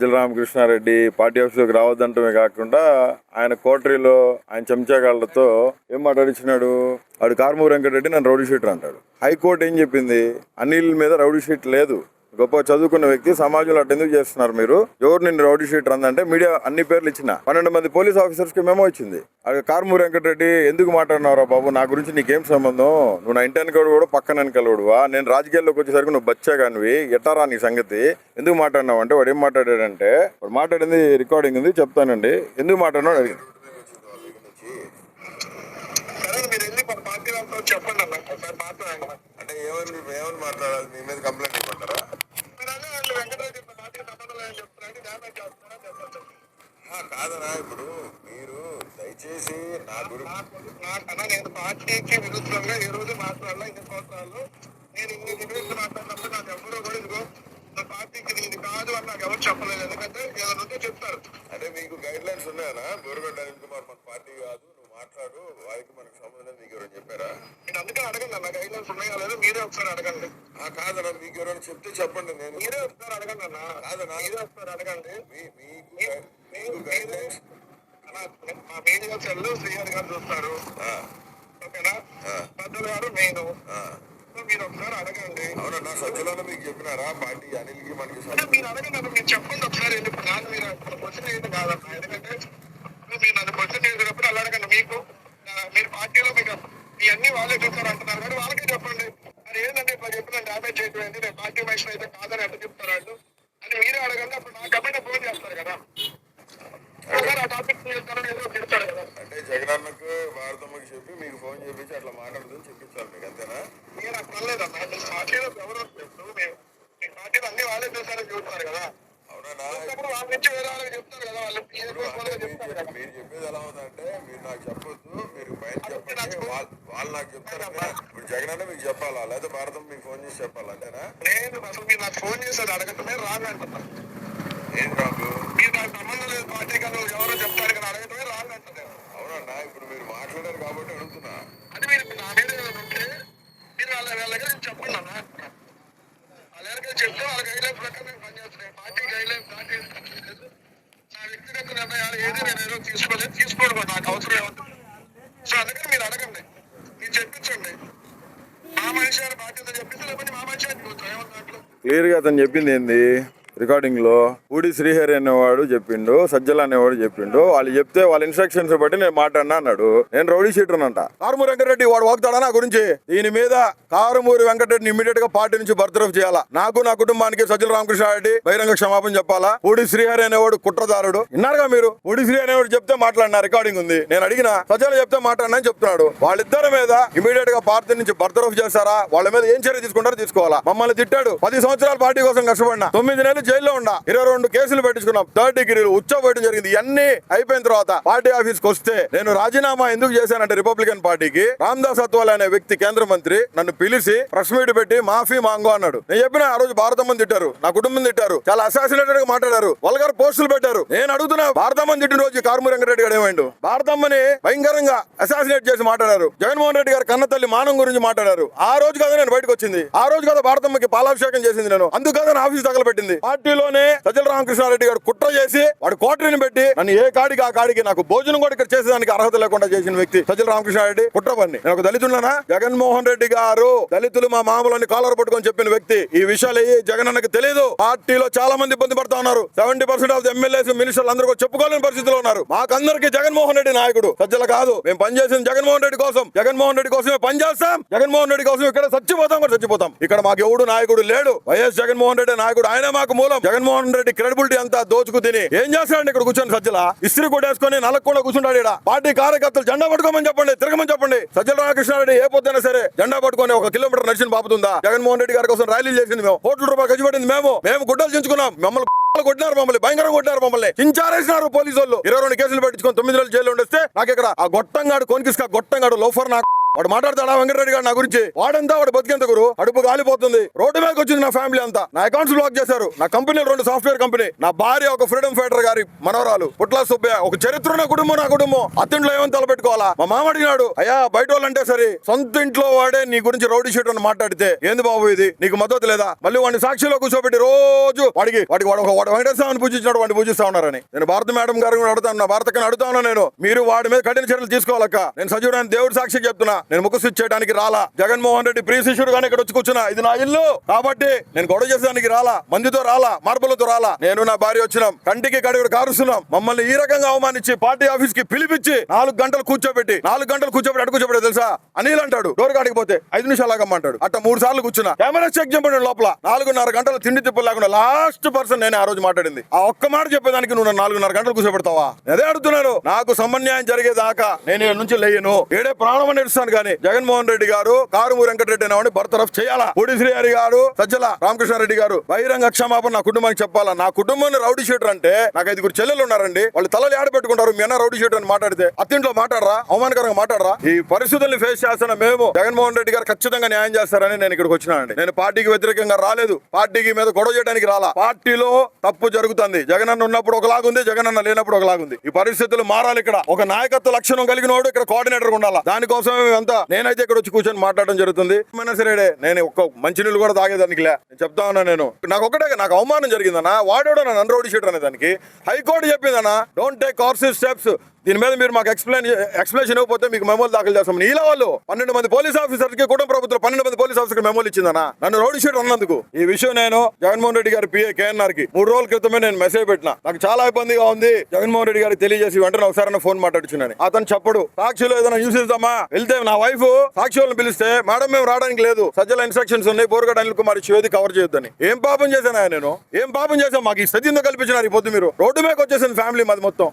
Ramakrishna Reddy party ఆఫీసులోకి రావద్దంటమే కాకుండా ఆయన కోటరీలో ఆయన చెంచాగాళ్లతో ఏం మాట్లాడించినాడు. వాడు కారుమూరి వెంకటరెడ్డి నన్ను రౌడీ షీటర్ అంటాడు. హైకోర్టు ఏం చెప్పింది, అనిల్ మీద రౌడీ షీట్ లేదు, గొప్ప చదువుకున్న వ్యక్తి, సమాజంలో అటు ఎందుకు చేస్తున్నారు మీరు, ఎవరు నిన్ను రౌడీ షీటర్ అందంటే మీడియా అన్ని పేర్లు ఇచ్చిన 12 మంది పోలీస్ ఆఫీసర్స్ కి మెమో ఇచ్చింది. అది కారుమూరి వెంకటరెడ్డి ఎందుకు మాట్లాడినారా బాబు, నా గురించి నీకేం సంబంధం, నువ్వు నా ఇంటి వెనకడు కూడా పక్కన వెనకలుడువా, నేను రాజకీయాల్లోకి వచ్చేసరికి నువ్వు బచ్చాగానివి, ఎట్టారా నీ సంగతి, ఎందుకు మాట్లాడినావు అంటే వాడు ఏం మాట్లాడాడంటే, వాడు మాట్లాడింది రికార్డింగ్ ఉంది చెప్తానండి, ఎందుకు మాట్లాడినాడు అడిగింది. చెప్పండి అన్న ఒకసారి మాట్లాడండి. అంటే ఏమని మాట్లాడాలి, మీ మీద కంప్లైంట్ ఇవ్వమంటారా? కాదనా, ఇప్పుడు మీరు దయచేసి నా గురించి నేను పార్టీకి విరుద్ధంగా ఏ రోజు మాట్లాడాలా, ఇన్ని సంవత్సరాల్లో నేను ఇన్ని డిబేట్లు మాట్లాడినప్పుడు నాకు ఎవరో కూడా ఇదిగో నా పార్టీకి ఇది కాదు అని నాకు ఎవరు చెప్పలేదు. ఎందుకంటే ఏదైనా ఉంటే చెప్తారు. అంటే మీకు గైడ్ లైన్స్ ఉన్నాయనా, బోరుగడ్డ అనిల్ కుమార్ మన పార్టీ కాదు, నువ్వు మాట్లాడు, వారికి మనకు సంబంధం మీకు ఎవరైనా చెప్పారా? నేను అందుకే అడగండి అన్న, గైడ్ లైన్స్ ఉన్నాయా లేదా మీరే ఒకసారి అడగండి. కాదన్నా, మీకు ఎవరైనా చెప్తే చెప్పండి, నేను మీరే ఒకసారి అడగండి అన్న. కాదన్నా, మీరే ఒకసారి అడగండి. మీకు గైడ్ లైన్స్ మా మీడియా సెల్ శ్రీహరి గారు చూస్తారు, ఓకేనా, పెద్దలు గారు నేను, మీరు ఒకసారి అడగండి. అవునన్నా, సజ్జలలో మీకు చెప్పినారా పార్టీ అనిల్కి మనకి? మీరు అడగండి అన్న, మీరు చెప్పండి ఒకసారి. ఇప్పుడు నాకు మీరు క్వశ్చన్ ఏది కాదన్న, ఎందుకంటే మీరు నన్ను క్వశ్చన్ చేసేటప్పుడు అలా అడగండి. మీకు మీరు పార్టీలో మీకు ఇవన్నీ వాళ్ళే చూస్తారు అంటున్నారు కానీ వాళ్ళకే చెప్పండి. అది ఏంటంటే ఇట్లా చెప్పిన డ్యామేజ్ చేయకపోయింది, నేను పార్టీ మనిషిని అయితే కాదని ఎట్లా చెప్తారు వాళ్ళు అని మీరే అడగండి. అప్పుడు నాకు కమిటీ ఫోన్ చేస్తారు కదా, ఆ టాపిక్ ఏదో చెప్తారు కదా. అంటే జగనన్నకు భారతమ్మకి చెప్పి మీకు ఫోన్ చేపించి అట్లా మాట్లాడుతుంది చెప్పించాలి మీకు, అంతేనా? మీరు అట్లా అనలేదన్నా, మీ పార్టీలో ఎవరు వస్తారు, మీ పార్టీలో అన్ని వాళ్ళే చూస్తారని చెప్తున్నారు కదా. అవునా, వాళ్ళ నుంచి వేరే వాళ్ళకి చెప్తారు కదా, వాళ్ళు మీరు చెప్పేది ఎలా ఉందంటే, మీరు నాకు చెప్పొద్దు, మీరు పైన చెప్పండి, వాళ్ళు నాకు చెప్తారు. ఇప్పుడు జగనన్న మీకు చెప్పాలా లేదా భారతం మీకు ఫోన్ చేసి చెప్పాలా, అంతేనా? నేను అసలు మీరు నాకు ఫోన్ చేసేది అడగటమే రాంగ్ అంటున్నా. ఏం రాంగ్? మీరు నాకు సంబంధం లేదు పార్టీ కదా, ఎవరో చెప్తారు కదా, అడగటమే రాంగ్ అంటుంది. అవునన్నా, ఇప్పుడు మీరు మాట్లాడారు కాబట్టి అడుగుతున్నా. అంటే మీరు నా మీద ఉంటే మీరు వాళ్ళ దగ్గర చెప్పండి అన్న, వాళ్ళ దగ్గర చెప్తే వాళ్ళ గైడ్ లైన్స్ ప్రకారం పనిచేస్తున్నాయి. పార్టీ గైడ్ లైన్స్ నా వ్యక్తిగత నిర్ణయాలు ఏది నేను ఏదో తీసుకోవడం నాకు అవసరం ఏమవుతుంది. సో అందుకని మీరు అడగండి, మీరు చెప్పించండి. మా మనిషి గారి బాధ్యత చెప్పింది, లేకపోతే మా మనిషి అని ఏమన్నా క్లియర్ గా అతను చెప్పింది ఏంది, రికార్డింగ్ లో ఊడి శ్రీహరి అనేవాడు చెప్పిండు, సజ్జల అనేవాడు చెప్పిండు, వాళ్ళు చెప్తే వాళ్ళ ఇన్స్ట్రక్షన్స్ బట్టి నేను మాట్లాడినా అన్నాడు. నేను రౌడీ షీటర్ అంట. కారుమూరి వెంకటరెడ్డి వాడు వాగుతాడా నా గురించి? దీని మీద కారుమూరి వెంకటరెడ్డిని ఇమీడియట్ గా పార్టీ నుంచి బర్తరఫ్ చేయాలా, నాకు నా కుటుంబానికి సజ్జల రామకృష్ణారెడ్డి బహిరంగ క్షమాపణ చెప్పాలా. ఊడి శ్రీహరి అనేవాడు కుట్రదారుడు, విన్నారుగా మీరు, ఊడి శ్రీహరి అనేవాడు చెప్తే మాట్లాడినా, రికార్డింగ్ ఉంది, నేను అడిగిన సజ్జల చెప్తే మాట్లాడినా అని చెప్తున్నాడు. వాళ్ళిద్దరి మీద ఇమీడియట్ గా పార్టీ నుంచి బర్తరఫ్ చేస్తారా, వాళ్ళ మీద ఏం చర్య తీసుకుంటారో తీసుకోవాలా. మమ్మల్ని తిట్టాడు, 10 సంవత్సరాలు పార్టీ కోసం కష్టపడినా, 9 నెలలు జైల్లో ఉండా, 22 కేసులు పెట్టించుకున్నాం, 3rd డిగ్రీలు ఉచ్చబోయడం జరిగింది. ఇవన్నీ అయిపోయిన తర్వాత పార్టీ ఆఫీస్కి వస్తే నేను రాజీనామా ఎందుకు చేశానంటే రిపబ్లికన్ పార్టీకి, రామ్దాస్ అత్వాల్ అనే వ్యక్తి కేంద్ర మంత్రి నన్ను పిలిచి ప్రెస్ మీట్ పెట్టి మాఫీ మాంగో అన్నాడు. నేను చెప్పిన ఆ రోజు భారతమ్మని తిట్టారు, నా కుటుంబం తిట్టారు, చాలా అసాసినేటెడ్ గా మాట్లాడారు, వల్గర్ పోస్టులు పెట్టారు. నేను అడుగుతున్నా, భారతమ్మని తిట్టిన రోజు కారుమూరి వెంకటరెడ్డి గారు ఏమైండు? భారతమ్మని భయంకరంగా అసాసినేట్ చేసి మాట్లాడారు. జగన్మోహన్ రెడ్డి గారు కన్న తల్లి మానం గురించి మాట్లాడారు. ఆ రోజు కదా నేను బయటకు వచ్చింది, ఆ రోజు కదా భారతమ్మకి పాలాభిషేకం చేసింది, నేను అందుకు కదా నా ఆఫీస్ తగలబెట్టింది. పార్టీలోనే సజ్జల రామకృష్ణారెడ్డి గారు కుట్ర చేసి వాడు కోటరీని పెట్టి నన్ను ఏ కాడికి ఆ కాడికి నాకు భోజనం కూడా ఇక్కడ చేసేదానికి అర్హత లేకుండా చేసిన వ్యక్తి సజ్జల రామకృష్ణారెడ్డి. కుట్ర పని నేను ఒక దళితున్నా, జగన్మోహన్ రెడ్డి గారు దళితులు మా మామూలని కాలర్ పట్టుకొని చెప్పిన వ్యక్తి. ఈ విషయాలు జగనన్నకి తెలియదు. పార్టీలో చాలా మంది ఇబ్బంది పడతా ఉన్నారు. 70% ఆఫ్ ఎమ్మెల్యేస్ మినిస్టర్లు అందరూ చెప్పుకోలేని పరిస్థితిలో ఉన్నారు. మాకందరికి జగన్మోహన్ రెడ్డి నాయకుడు, సజ్జల కాదు. మేము పనిచేసిన జగన్మోహన్ రెడ్డి కోసం, జగన్మోహన్ రెడ్డి కోసమే పనిచేస్తాం, జగన్మోహన్ రెడ్డి కోసం ఇక్కడ చచ్చిపోతాం కూడా చచ్చిపోతాం. ఇక్కడ మాకు ఎవడు నాయకుడు లేడు, వైఎస్ జగన్మోహన్ రెడ్డి నాయకుడు, ఆయన మాకు మూలం. జగన్మోహన్ రెడ్డి క్రెడిబిలిటీ అంతా దోచుకు తిని ఏం చేస్తాడు ఇక్కడ కూర్చొని సజ్జల ఇస్త్రీ కొట్టేసుకొని నలకు కూడా కూర్చుంటాడు. ఇక్కడ పార్టీ కార్యకర్తలు జెండా పట్టుకోమని చెప్పండి, తిరగమని చెప్పండి. సజ్జల రామకృష్ణారెడ్డి ఏ పొద్దునా సరే జెండా పట్టుకొని 1 కిలోమీటర్ నడిచిన బాపుతుందా? జగన్మోహన్ రెడ్డి గారి కోసం ర్యాలీలు చేసింది మేము, ₹1,00,000 ఖర్చు పెట్టింది మేము గుడ్డలు చించుకున్నాం. మమ్మల్ని కొట్టినారు, మమ్మల్ని భయంకరంగా కొట్టినారు, మమ్మల్ని చించారేసినారు పోలీసు వాళ్ళు. 22 కేసులు పెట్టించుకొని 9 నెలలు జైల్లో ఉండేస్తే నాకు ఇక్కడ ఆ గొట్టంగాడు కొనికిస్కా గొట్టంగాడు లోఫర్ నాకు వాడు మాట్లాడతాడా వెంకటరెడ్డి గారు నా గురించి? వాడంతా వాడు బతికేంత గురు, అడుపు కాలిపోతుంది. రోడ్డు మీదకి వచ్చింది నా ఫ్యామిలీ అంతా. నా అకౌంట్స్ బ్లాక్ చేశారు. నా కంపెనీలు 2 సాఫ్ట్వేర్ కంపెనీ, నా భార్య ఒక ఫ్రీడమ్ ఫైటర్ గారి మనవరాలు పుట్ల సుబ్బయ్య, ఒక చరిత్ర ఉన్న కుటుంబం నా కుటుంబం. అత్తింట్లో ఏమని తలపెట్టుకోవాలా? మా మామ అడిగినాడు, అయ్యా బయట వాళ్ళు అంటే సరే, సొంత ఇంట్లో వాడే నీ గురించి రౌడీ షీట్ అని మాట్లాడితే ఏంది బాబు ఇది? నీకు మద్దతు లేదా? మళ్ళీ వాడిని సాక్షిలో కూర్చోబెట్టి రోజు వాడు వెంకటేశ్వరాన్ని పూజించినాడు, వాడిని పూజిస్తా ఉన్నారని. నేను భారత మేడం గారు కూడా అడుగుతాను, నా భారతకని అడుగుతా ఉన్నా నేను, మీరు వాడి మీద కఠిన చర్యలు తీసుకోవాలక్క. నేను సజీవుడైన దేవుడి సాక్షి చెప్తున్నా, నేను ముక్కు స్విచ్ చేయడానికి రాలా. జగన్మోహన్ రెడ్డి ప్రియ శిష్యుడు గానీ ఇక్కడ వచ్చి కూర్చున్నా, ఇది నా ఇల్లు కాబట్టి నేను గొడవ చేసేదానికి రాలా, మందితో రాలా, మార్పులతో రాలా. నేను నా భార్య వచ్చినాం, కంటికి కడుగుడు కారుస్తున్నాం. మమ్మల్ని ఈ రకంగా అవమానించి పార్టీ ఆఫీస్ కి పిలిపించి 4 గంటలు కూర్చోబెట్టి అటు కూర్చోబెట్టి తెలుసా అనిల్ అంటాడు, డోర్ కాడికి పోతే 5 నిమిషాలు ఆగమ్మంటాడు. అట్ట 3 సార్లు కూర్చున్నా, కెమెరా చెక్ చెప్పండి లోపల 4.5 గంటలు తిండి తిప్పులు లేకుండా లాస్ట్ పర్సన్ నేనే ఆ రోజు మాట్లాడింది. ఆ ఒక్క మాట చెప్పేదానికి నువ్వు 4.5 గంటలు కూర్చోబెడతావా? అదే అడుగుతున్నాను. నాకు సమన్యాయం జరిగేదాకా నేను ఇక్కడ నుంచి లేయను, ఏడే ప్రాణం నడుస్తాను. కానీ జగన్మోహన్ రెడ్డి గారు కారుమూరి వెంకటరెడ్డి అనేవాడిని బర్తరఫ్ చేయాలా. పూడి శ్రీహరి గారు, సజ్జల రామకృష్ణారెడ్డి గారు బహిరంగ క్షమాపణ నా కుటుంబానికి చెప్పాలా. నా కుటుంబాన్ని రౌడీ షీటర్ అంటే, నాకు 5 చెల్లెలు ఉన్నారండి, వాళ్ళు తలలు ఆడ పెట్టుకుంటారు. మీ అన్న రౌడీ షీటర్ అని మాట్లాడితే అత్తింట్లో మాట్లాడరా, అవమానకరంగా మాట్లాడరా? ఈ పరిస్థితుల్ని ఫేస్ చేస్తున్న మేము జగన్మోహన్ రెడ్డి గారు ఖచ్చితంగా న్యాయం చేస్తారని నేను ఇక్కడికి వచ్చినానండి. నేను పార్టీకి వ్యతిరేకంగా రాలేదు, పార్టీకి మీద గొడవ చేయడానికి రాలా. పార్టీలో తప్పు జరుగుతుంది. జగనన్న ఉన్నప్పుడు ఒకలాగుంది, జగనన్న లేనప్పుడు ఒకలాగుంది. ఈ పరిస్థితులు మారాలి. ఇక్కడ ఒక నాయకత్వ లక్షణం కలిగిన వాడు ఇక్కడ కోఆర్డినేటర్ ఉండాలా. దానికోసమే మేమంతా, నేనైతే ఇక్కడ వచ్చి కూర్చొని మాట్లాడడం జరుగుతుంది. సరే, నేను ఒక్క మంచినీళ్ళు కూడా తాగేదానికి లే, నేను చెప్తా ఉన్నా. నేను నాకు అవమానం జరిగిందన్నా, వాడేవాడు నన్ను రౌడీ షీటర్ అనే దానికి high court చెప్పిందన్నా, don't take coercive steps. దీని మీద మీరు మాకు ఎక్స్ప్లెనేషన్ ఇవ్వకపోతే మీకు మెమోలు దాఖలు చేస్తాం. ఇలా వాళ్ళు 12 మంది పోలీస్ ఆఫీసర్స్ కి, కుటుంబ ప్రభుత్వం 12 మంది పోలీస్ ఆఫీసర్ మెమోలు ఇచ్చిందన్నా నన్ను రౌడీ షీటర్ అన్నందుకు. ఈ విషయం నేను జగన్మోహన్ రెడ్డి గారి పిఏ కేఎన్ఆర్ కి 3 రోజుల క్రితమే నేను మెసేజ్ పెట్టినా. నాకు చాలా ఇబ్బందిగా ఉంది, జగన్మోహన్ రెడ్డి గారికి తెలియజేసి వెంటనే ఒకసారి ఫోన్ మాట్లాడుచున్నాను. అతను చెప్పడు, సాక్షిలో ఏదైనా న్యూస్ ఇద్దామా వెళ్తే నా వైఫ్ సాక్షులను పిలిస్తే, మేడం మేము రావడానికి లేదు, సజ్జల ఇన్స్ట్రక్షన్స్ ఉన్నాయి, బోరుగడ్డ అనిల్ కుమార్ ఇష్యూ కవర్ చేయొద్దని. ఏం పాపం చేశాను నేను? ఏం పాపం చేశాను? మాకు ఈ స్థితి ఎందుకు కల్పించినారు? ఈ పొద్దు మీరు రోడ్డు మీద వచ్చేసింది ఫ్యామిలీ మాది మొత్తం.